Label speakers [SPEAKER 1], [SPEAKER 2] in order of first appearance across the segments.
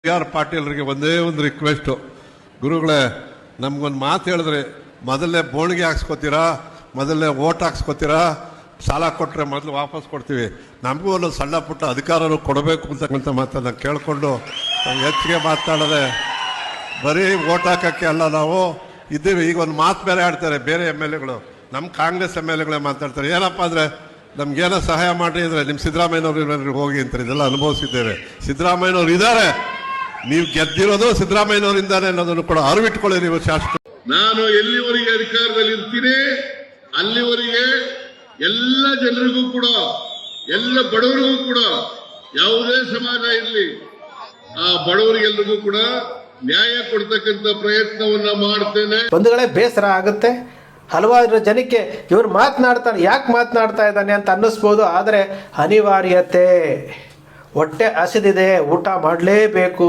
[SPEAKER 1] R ಪಾಟೀಲ್ರಿಗೆ ಒಂದೇ ಒಂದು request, ಗುರುಗಳೇ ನಮ್ಗೊಂದು ಮಾತು ಹೇಳಿದ್ರೆ ಮೊದಲೇ ಬೋಣಿಗೆ ಹಾಕ್ಸ್ಕೊತೀರಾ, ಮೊದಲೇ ಓಟ್ ಹಾಕ್ಸ್ಕೊತೀರಾ, ಸಾಲ ಕೊಟ್ಟರೆ ಮೊದಲು ವಾಪಸ್ ಕೊಡ್ತೀವಿ, ನಮಗೂ ಒಂದು ಸಣ್ಣ ಪುಟ್ಟ ಅಧಿಕಾರರು ಕೊಡಬೇಕು ಅಂತಕ್ಕಂಥ ಮಾತನ್ನು ಕೇಳಿಕೊಂಡು ಹೆಚ್ಚಿಗೆ ಮಾತಾಡದೆ ಬರೀ ಓಟ್ ಹಾಕೋಕ್ಕೆ ಅಲ್ಲ ನಾವು ಇದ್ದೀವಿ. ಈಗ ಒಂದು ಮಾತು ಬೇರೆ ಆಡ್ತಾರೆ ಬೇರೆ ಎಮ್ ಎಲ್ ಎಗಳು, ನಮ್ಮ ಕಾಂಗ್ರೆಸ್ ಎಮ್ ಎಲ್ ಎಗಳೇ ಮಾತಾಡ್ತಾರೆ, ಏನಪ್ಪ ಅಂದರೆ ನಮ್ಗೇನೋ ಸಹಾಯ ಮಾಡಿ ಅಂದರೆ ನಿಮ್ಮ ಸಿದ್ದರಾಮಯ್ಯನವ್ರು ಹೋಗಿ ಅಂತಾರೆ. ಇದೆಲ್ಲ ಅನುಭವಿಸಿದ್ದೇವೆ. ಸಿದ್ದರಾಮಯ್ಯನವ್ರು ಇದ್ದಾರೆ, ನೀವು ಗೆದ್ದಿರೋದು ಸಿದ್ದರಾಮಯ್ಯನವರಿಂದಾನೆ ಅನ್ನೋದನ್ನು ಕೂಡ ಅರಿವಿಟ್ಕೊಳ್ಳಿ ನೀವು ಶಾಸಕರು.
[SPEAKER 2] ನಾನು ಎಲ್ಲಿವರೆಗೆ ಅಧಿಕಾರದಲ್ಲಿ ಇರ್ತೀನಿ ಅಲ್ಲಿವರೆಗೆ ಎಲ್ಲ ಜನರಿಗೂ ಕೂಡ, ಎಲ್ಲ ಬಡವರಿಗೂ ಕೂಡ, ಯಾವುದೇ ಸಮಾಜ ಇರಲಿ ಆ ಬಡವರಿಗೆಲ್ಲರಿಗೂ ಕೂಡ ನ್ಯಾಯ ಕೊಡ್ತಕ್ಕಂಥ ಪ್ರಯತ್ನವನ್ನ ಮಾಡ್ತೇನೆ.
[SPEAKER 3] ಬಂಧುಗಳೇ, ಬೇಸರ ಆಗುತ್ತೆ. ಹಲವಾರು ಜನಕ್ಕೆ ಇವ್ರು ಮಾತನಾಡ್ತಾನೆ, ಯಾಕೆ ಮಾತನಾಡ್ತಾ ಇದ್ದಾನೆ ಅಂತ ಅನ್ನಿಸ್ಬೋದು. ಆದರೆ ಅನಿವಾರ್ಯತೆ, ಹೊಟ್ಟೆ ಹಸಿದಿದೆ, ಊಟ ಮಾಡಲೇಬೇಕು.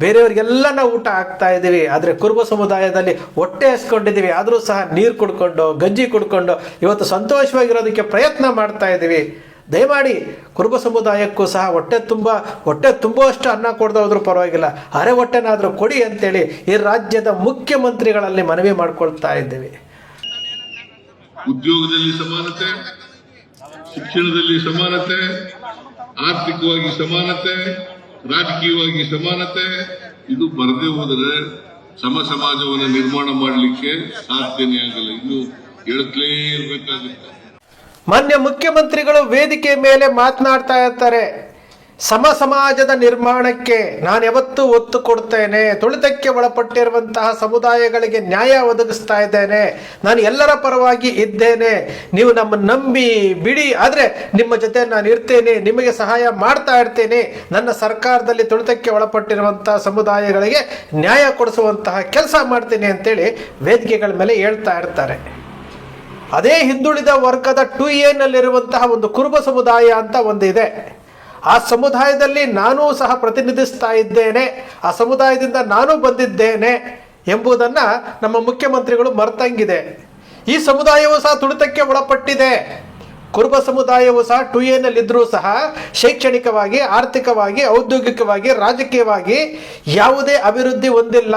[SPEAKER 3] ಬೇರೆಯವರಿಗೆಲ್ಲ ನಾವು ಊಟ ಹಾಕ್ತಾ ಇದ್ದೀವಿ, ಆದರೆ ಕುರುಬ ಸಮುದಾಯದಲ್ಲಿ ಹೊಟ್ಟೆ ಹಸ್ಕೊಂಡಿದ್ದೀವಿ. ಆದರೂ ಸಹ ನೀರು ಕುಡ್ಕೊಂಡು, ಗಂಜಿ ಕುಡ್ಕೊಂಡು ಇವತ್ತು ಸಂತೋಷವಾಗಿರೋದಕ್ಕೆ ಪ್ರಯತ್ನ ಮಾಡ್ತಾ ಇದ್ದೀವಿ. ದಯಮಾಡಿ ಕುರುಬ ಸಮುದಾಯಕ್ಕೂ ಸಹ ಹೊಟ್ಟೆ ತುಂಬುವಷ್ಟು ಅನ್ನ ಕೊಡದೆ ಹೋದ್ರೂ ಪರವಾಗಿಲ್ಲ, ಅರೆ ಹೊಟ್ಟೆನಾದರೂ ಕೊಡಿ ಅಂತೇಳಿ ಈ ರಾಜ್ಯದ ಮುಖ್ಯಮಂತ್ರಿಗಳಲ್ಲಿ ಮನವಿ ಮಾಡ್ಕೊಳ್ತಾ ಇದ್ದೀವಿ.
[SPEAKER 2] ಉದ್ಯೋಗದಲ್ಲಿ ಸಮಾನತೆ, ಶಿಕ್ಷಣದಲ್ಲಿ ಸಮಾನತೆ, ಆರ್ಥಿಕವಾಗಿ ಸಮಾನತೆ, ರಾಜಕೀಯವಾಗಿ ಸಮಾನತೆ, ಇದು ಬರದೇ ಹೋದರೆ ಸಮಾಜವನ್ನು ನಿರ್ಮಾಣ ಮಾಡಲಿಕ್ಕೆ ಸಾಧ್ಯನೇ ಆಗಲ್ಲ. ಇನ್ನು ಹೇಳ್ತಲೇ ಇರಬೇಕಾಗುತ್ತೆ.
[SPEAKER 3] ಮಾನ್ಯ ಮುಖ್ಯಮಂತ್ರಿಗಳು ವೇದಿಕೆ ಮೇಲೆ ಮಾತನಾಡ್ತಾ ಇರ್ತಾರೆ, ಸಮಾಜದ ನಿರ್ಮಾಣಕ್ಕೆ ನಾನು ಯಾವತ್ತೂ ಒತ್ತು ಕೊಡ್ತೇನೆ, ತುಳಿತಕ್ಕೆ ಒಳಪಟ್ಟಿರುವಂತಹ ಸಮುದಾಯಗಳಿಗೆ ನ್ಯಾಯ ಒದಗಿಸ್ತಾ ಇದ್ದೇನೆ, ನಾನು ಎಲ್ಲರ ಪರವಾಗಿ ಇದ್ದೇನೆ, ನೀವು ನಮ್ಮನ್ನು ನಂಬಿ ಬಿಡಿ, ಆದರೆ ನಿಮ್ಮ ಜೊತೆ ನಾನು ಇರ್ತೇನೆ, ನಿಮಗೆ ಸಹಾಯ ಮಾಡ್ತಾ ಇರ್ತೇನೆ, ನನ್ನ ಸರ್ಕಾರದಲ್ಲಿ ತುಳಿತಕ್ಕೆ ಒಳಪಟ್ಟಿರುವಂತಹ ಸಮುದಾಯಗಳಿಗೆ ನ್ಯಾಯ ಕೊಡಿಸುವಂತಹ ಕೆಲಸ ಮಾಡ್ತೀನಿ ಅಂತೇಳಿ ವೇದಿಕೆಗಳ ಮೇಲೆ ಹೇಳ್ತಾ ಇರ್ತಾರೆ. ಅದೇ ಹಿಂದುಳಿದ ವರ್ಗದ 2A ನಲ್ಲಿರುವಂತಹ ಒಂದು ಕುರುಬ ಸಮುದಾಯ ಅಂತ ಒಂದಿದೆ. ಆ ಸಮುದಾಯದಲ್ಲಿ ನಾನೂ ಸಹ ಪ್ರತಿನಿಧಿಸ್ತಾ ಇದ್ದೇನೆ, ಆ ಸಮುದಾಯದಿಂದ ನಾನು ಬಂದಿದ್ದೇನೆ ಎಂಬುದನ್ನು ನಮ್ಮ ಮುಖ್ಯಮಂತ್ರಿಗಳು ಮರ್ತಂಗಿದೆ. ಈ ಸಮುದಾಯವೂ ಸಹ ತುಳಿತಕ್ಕೆ ಒಳಪಟ್ಟಿದೆ. ಕುರುಬ ಸಮುದಾಯವೂ ಸಹ 2A ನಲ್ಲಿದ್ದರೂ ಸಹ ಶೈಕ್ಷಣಿಕವಾಗಿ, ಆರ್ಥಿಕವಾಗಿ, ಔದ್ಯೋಗಿಕವಾಗಿ, ರಾಜಕೀಯವಾಗಿ ಯಾವುದೇ ಅಭಿವೃದ್ಧಿ ಹೊಂದಿಲ್ಲ.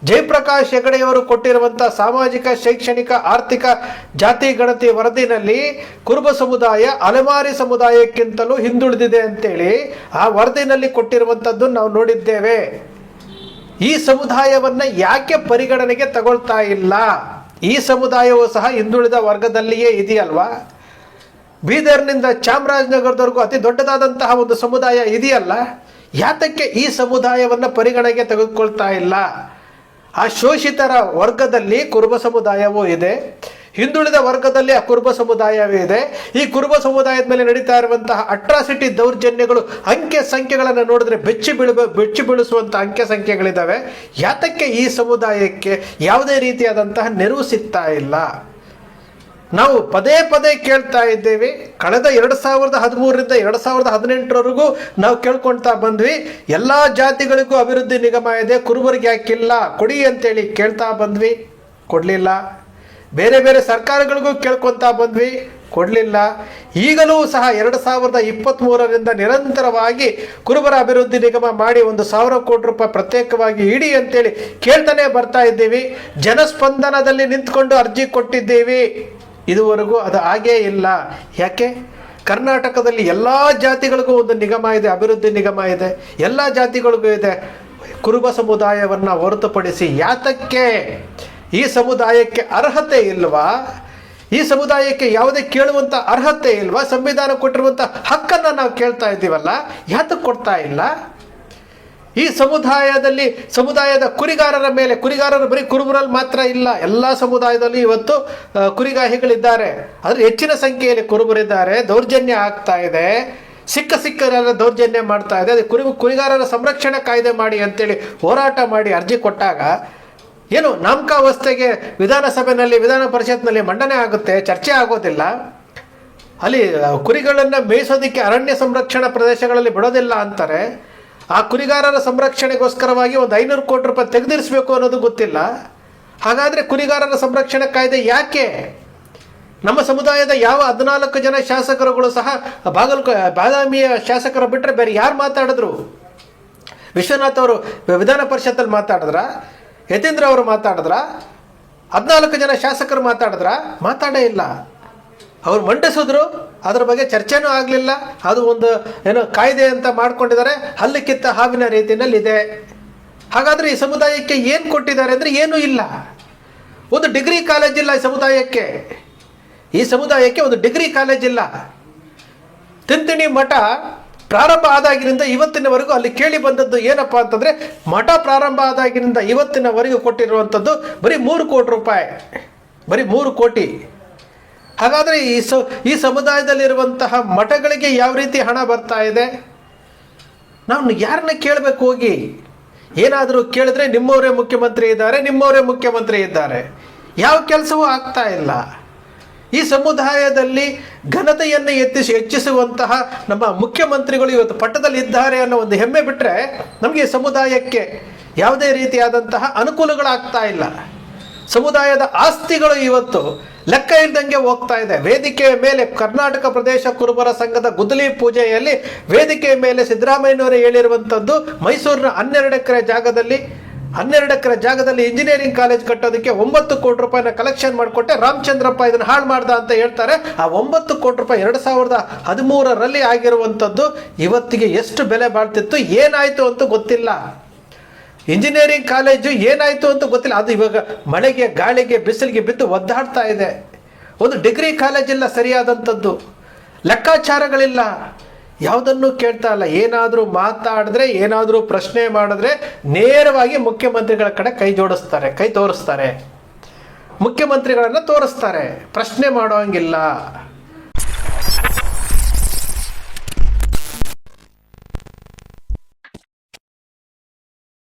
[SPEAKER 3] ಜಯಪ್ರಕಾಶ್ ಹೆಗಡೆಯವರು ಕೊಟ್ಟಿರುವಂಥ ಸಾಮಾಜಿಕ, ಶೈಕ್ಷಣಿಕ, ಆರ್ಥಿಕ ಜಾತಿ ಗಣತಿ ವರದಿನಲ್ಲಿ ಕುರುಬ ಸಮುದಾಯ ಅಲೆಮಾರಿ ಸಮುದಾಯಕ್ಕಿಂತಲೂ ಹಿಂದುಳಿದಿದೆ ಅಂತೇಳಿ ಆ ವರದಿನಲ್ಲಿ ಕೊಟ್ಟಿರುವಂಥದ್ದು ನಾವು ನೋಡಿದ್ದೇವೆ. ಈ ಸಮುದಾಯವನ್ನು ಯಾಕೆ ಪರಿಗಣನೆಗೆ ತಗೊಳ್ತಾ ಇಲ್ಲ? ಈ ಸಮುದಾಯವೂ ಸಹ ಹಿಂದುಳಿದ ವರ್ಗದಲ್ಲಿಯೇ ಇದೆಯಲ್ವಾ? ಬೀದರ್ನಿಂದ ಚಾಮರಾಜನಗರದವರೆಗೂ ಅತಿ ದೊಡ್ಡದಾದಂತಹ ಒಂದು ಸಮುದಾಯ ಇದೆಯಲ್ಲ, ಯಾತಕ್ಕೆ ಈ ಸಮುದಾಯವನ್ನು ಪರಿಗಣನೆಗೆ ತೆಗೆದುಕೊಳ್ತಾ ಇಲ್ಲ? ಆ ಶೋಷಿತರ ವರ್ಗದಲ್ಲಿ ಕುರುಬ ಸಮುದಾಯವೂ ಇದೆ, ಹಿಂದುಳಿದ ವರ್ಗದಲ್ಲಿ ಆ ಕುರುಬ ಸಮುದಾಯವೇ ಇದೆ. ಈ ಕುರುಬ ಸಮುದಾಯದ ಮೇಲೆ ನಡೀತಾ ಇರುವಂತಹ ಅಟ್ರಾಸಿಟಿ, ದೌರ್ಜನ್ಯಗಳು, ಅಂಕೆ ಸಂಖ್ಯೆಗಳನ್ನು ನೋಡಿದ್ರೆ ಬೆಚ್ಚಿ ಬೀಳಿಸುವಂಥ ಅಂಕೆ ಸಂಖ್ಯೆಗಳಿದ್ದಾವೆ. ಯಾತಕ್ಕೆ ಈ ಸಮುದಾಯಕ್ಕೆ ಯಾವುದೇ ರೀತಿಯಾದಂತಹ ನೆರವು ಸಿಗ್ತಾ ಇಲ್ಲ? ನಾವು ಪದೇ ಪದೇ ಕೇಳ್ತಾ ಇದ್ದೇವೆ. ಕಳೆದ 2013ರಿಂದ 2018ರವರೆಗೂ ನಾವು ಕೇಳ್ಕೊಳ್ತಾ ಬಂದ್ವಿ, ಎಲ್ಲ ಜಾತಿಗಳಿಗೂ ಅಭಿವೃದ್ಧಿ ನಿಗಮ ಇದೆ, ಕುರುಬರಿಗೆ ಯಾಕಿಲ್ಲ ಕೊಡಿ ಅಂತೇಳಿ ಕೇಳ್ತಾ ಬಂದ್ವಿ, ಕೊಡಲಿಲ್ಲ. ಬೇರೆ ಬೇರೆ ಸರ್ಕಾರಗಳಿಗೂ ಕೇಳ್ಕೊತಾ ಬಂದ್ವಿ, ಕೊಡಲಿಲ್ಲ. ಈಗಲೂ ಸಹ 2023ರಿಂದ ನಿರಂತರವಾಗಿ ಕುರುಬರ ಅಭಿವೃದ್ಧಿ ನಿಗಮ ಮಾಡಿ 1,000 ಕೋಟಿ ರೂಪಾಯಿ ಪ್ರತ್ಯೇಕವಾಗಿ ಇಡಿ ಅಂತೇಳಿ ಕೇಳ್ತಾನೆ ಬರ್ತಾ ಇದ್ದೀವಿ. ಜನಸ್ಪಂದನದಲ್ಲಿ ನಿಂತ್ಕೊಂಡು ಅರ್ಜಿ ಕೊಟ್ಟಿದ್ದೀವಿ, ಇದುವರೆಗೂ ಅದು ಹಾಗೇ ಇಲ್ಲ. ಯಾಕೆ? ಕರ್ನಾಟಕದಲ್ಲಿ ಎಲ್ಲ ಜಾತಿಗಳಿಗೂ ಒಂದು ನಿಗಮ ಇದೆ, ಅಭಿವೃದ್ಧಿ ನಿಗಮ ಇದೆ, ಎಲ್ಲ ಜಾತಿಗಳಿಗೂ ಇದೆ. ಕುರುಬ ಸಮುದಾಯವನ್ನು ಹೊರತುಪಡಿಸಿ ಯಾತಕ್ಕೆ? ಈ ಸಮುದಾಯಕ್ಕೆ ಅರ್ಹತೆ ಇಲ್ವಾ? ಈ ಸಮುದಾಯಕ್ಕೆ ಯಾವುದೇ ಕೇಳುವಂಥ ಅರ್ಹತೆ ಇಲ್ವಾ? ಸಂವಿಧಾನ ಕೊಟ್ಟಿರುವಂಥ ಹಕ್ಕನ್ನು ನಾವು ಕೇಳ್ತಾ ಇದ್ದೀವಲ್ಲ, ಯಾತಕ್ಕೆ ಕೊಡ್ತಾ ಇಲ್ಲ? ಈ ಸಮುದಾಯದ ಕುರಿಗಾರರ ಮೇಲೆ, ಕುರಿಗಾರರು ಬರೀ ಕುರುಬರಲ್ಲಿ ಮಾತ್ರ ಇಲ್ಲ, ಎಲ್ಲ ಸಮುದಾಯದಲ್ಲಿ ಇವತ್ತು ಕುರಿಗಾಹಿಗಳಿದ್ದಾರೆ. ಆದರೆ ಹೆಚ್ಚಿನ ಸಂಖ್ಯೆಯಲ್ಲಿ ಕುರುಬರಿದ್ದಾರೆ. ದೌರ್ಜನ್ಯ ಆಗ್ತಾ ಇದೆ, ಸಿಕ್ಕರೆಲ್ಲ ದೌರ್ಜನ್ಯ ಮಾಡ್ತಾ ಇದೆ. ಅದೇ ಕುರಿಗಾರರ ಸಂರಕ್ಷಣಾ ಕಾಯ್ದೆ ಮಾಡಿ ಅಂತೇಳಿ ಹೋರಾಟ ಮಾಡಿ ಅರ್ಜಿ ಕೊಟ್ಟಾಗ ಏನು ನಾಮಕಾವಸ್ಥೆಗೆ ವಿಧಾನಸಭೆಯಲ್ಲಿ, ವಿಧಾನ ಪರಿಷತ್ನಲ್ಲಿ ಮಂಡನೆ ಆಗುತ್ತೆ, ಚರ್ಚೆ ಆಗೋದಿಲ್ಲ. ಅಲ್ಲಿ ಕುರಿಗಳನ್ನು ಮೇಯಿಸೋದಕ್ಕೆ ಅರಣ್ಯ ಸಂರಕ್ಷಣಾ ಪ್ರದೇಶಗಳಲ್ಲಿ ಬಿಡೋದಿಲ್ಲ ಅಂತಾರೆ. ಆ ಕುರಿಗಾರರ ಸಂರಕ್ಷಣೆಗೋಸ್ಕರವಾಗಿ 500 ಕೋಟಿ ರೂಪಾಯಿ ತೆಗೆದಿರಿಸಬೇಕು ಅನ್ನೋದು ಗೊತ್ತಿಲ್ಲ. ಹಾಗಾದರೆ ಕುರಿಗಾರರ ಸಂರಕ್ಷಣಾ ಕಾಯ್ದೆ ಯಾಕೆ? ನಮ್ಮ ಸಮುದಾಯದ ಯಾವ 14 ಜನ ಶಾಸಕರುಗಳು ಸಹ ಬಾದಾಮಿಯ ಶಾಸಕರು ಬಿಟ್ಟರೆ ಬೇರೆ ಯಾರು ಮಾತಾಡಿದ್ರು? ವಿಶ್ವನಾಥ್ ಅವರು ವಿಧಾನ ಪರಿಷತ್ತಲ್ಲಿ ಮಾತಾಡಿದ್ರ, ಯತೀಂದ್ರ ಅವರು ಮಾತಾಡಿದ್ರ, 14 ಜನ ಶಾಸಕರು ಮಾತಾಡೇ ಇಲ್ಲ. ಅವ್ರು ಮಂಡಿಸಿದ್ರು, ಅದ್ರ ಬಗ್ಗೆ ಚರ್ಚೆನೂ ಆಗಲಿಲ್ಲ. ಅದು ಒಂದು ಏನೋ ಕಾಯ್ದೆ ಅಂತ ಮಾಡ್ಕೊಂಡಿದ್ದಾರೆ, ಹಲ್ಲು ಕಿತ್ತ ಹಾವಿನ ರೀತಿಯಲ್ಲಿ ಇದೆ. ಹಾಗಾದರೆ ಈ ಸಮುದಾಯಕ್ಕೆ ಏನು ಕೊಟ್ಟಿದ್ದಾರೆ ಅಂದರೆ ಏನೂ ಇಲ್ಲ. ಒಂದು ಡಿಗ್ರಿ ಕಾಲೇಜ್ ಇಲ್ಲ ಈ ಸಮುದಾಯಕ್ಕೆ ಒಂದು ಡಿಗ್ರಿ ಕಾಲೇಜ್ ಇಲ್ಲ. ತಿಂತಿಣಿ ಮಠ ಪ್ರಾರಂಭ ಆದಾಗಿನಿಂದ ಇವತ್ತಿನವರೆಗೂ ಅಲ್ಲಿ ಕೇಳಿ ಬಂದದ್ದು ಏನಪ್ಪ ಅಂತಂದರೆ, ಮಠ ಪ್ರಾರಂಭ ಆದಾಗಿನಿಂದ ಇವತ್ತಿನವರೆಗೂ ಕೊಟ್ಟಿರುವಂಥದ್ದು ಬರೀ 3 ಕೋಟಿ ರೂಪಾಯಿ, ಬರೀ 3 ಕೋಟಿ. ಹಾಗಾದರೆ ಈ ಸಮುದಾಯದಲ್ಲಿರುವಂತಹ ಮಠಗಳಿಗೆ ಯಾವ ರೀತಿ ಹಣ ಬರ್ತಾ ಇದೆ? ನಾವು ಯಾರನ್ನ ಕೇಳಬೇಕು ಹೋಗಿ? ಏನಾದರೂ ಕೇಳಿದ್ರೆ ನಿಮ್ಮವರೇ ಮುಖ್ಯಮಂತ್ರಿ ಇದ್ದಾರೆ. ಯಾವ ಕೆಲಸವೂ ಆಗ್ತಾ ಇಲ್ಲ. ಈ ಸಮುದಾಯದಲ್ಲಿ ಘನತೆಯನ್ನು ಹೆಚ್ಚಿಸುವಂತಹ ನಮ್ಮ ಮುಖ್ಯಮಂತ್ರಿಗಳು ಇವತ್ತು ಪಟ್ಟದಲ್ಲಿ ಇದ್ದಾರೆ ಅನ್ನೋ ಒಂದು ಹೆಮ್ಮೆ ಬಿಟ್ಟರೆ ನಮಗೆ ಸಮುದಾಯಕ್ಕೆ ಯಾವುದೇ ರೀತಿಯಾದಂತಹ ಅನುಕೂಲಗಳಾಗ್ತಾ ಇಲ್ಲ. ಸಮುದಾಯದ ಆಸ್ತಿಗಳು ಇವತ್ತು ಲೆಕ್ಕ ಇಲ್ದಂಗೆ ಹೋಗ್ತಾ ಇದೆ. ವೇದಿಕೆಯ ಮೇಲೆ ಕರ್ನಾಟಕ ಪ್ರದೇಶ ಕುರುಬರ ಸಂಘದ ಗುದ್ದಲಿ ಪೂಜೆಯಲ್ಲಿ ವೇದಿಕೆಯ ಮೇಲೆ ಸಿದ್ದರಾಮಯ್ಯನವರು ಹೇಳಿರುವಂಥದ್ದು ಮೈಸೂರಿನ 12 ಎಕರೆ ಜಾಗದಲ್ಲಿ ಇಂಜಿನಿಯರಿಂಗ್ ಕಾಲೇಜ್ ಕಟ್ಟೋದಕ್ಕೆ 9 ಕೋಟಿ ರೂಪಾಯಿನ ಕಲೆಕ್ಷನ್ ಮಾಡಿಕೊಟ್ಟೆ, ರಾಮಚಂದ್ರಪ್ಪ ಇದನ್ನು ಹಾಳು ಮಾಡ್ದ ಅಂತ ಹೇಳ್ತಾರೆ. ಆ 9 ಕೋಟಿ ರೂಪಾಯಿ 2013ರಲ್ಲಿ ಆಗಿರುವಂಥದ್ದು ಇವತ್ತಿಗೆ ಎಷ್ಟು ಬೆಲೆ ಬಾಳ್ತಿತ್ತು, ಏನಾಯಿತು ಅಂತ ಗೊತ್ತಿಲ್ಲ. ಇಂಜಿನಿಯರಿಂಗ್ ಕಾಲೇಜು ಏನಾಯಿತು ಅಂತ ಗೊತ್ತಿಲ್ಲ. ಅದು ಇವಾಗ ಮಳೆಗೆ, ಗಾಳಿಗೆ, ಬಿಸಿಲಿಗೆ ಬಿದ್ದು ಒದ್ದಾಡ್ತಾ ಇದೆ. ಒಂದು ಡಿಗ್ರಿ ಕಾಲೇಜ್ ಇಲ್ಲ ಸರಿಯಾದಂಥದ್ದು, ಲೆಕ್ಕಾಚಾರಗಳಿಲ್ಲ, ಯಾವುದನ್ನು ಕೇಳ್ತಾ ಇಲ್ಲ. ಏನಾದರೂ ಮಾತಾಡಿದ್ರೆ, ಏನಾದರೂ ಪ್ರಶ್ನೆ ಮಾಡಿದ್ರೆ ನೇರವಾಗಿ ಮುಖ್ಯಮಂತ್ರಿಗಳ ಕಡೆ ಕೈ ತೋರಿಸ್ತಾರೆ, ಮುಖ್ಯಮಂತ್ರಿಗಳನ್ನು ತೋರಿಸ್ತಾರೆ, ಪ್ರಶ್ನೆ ಮಾಡೋಂಗಿಲ್ಲ.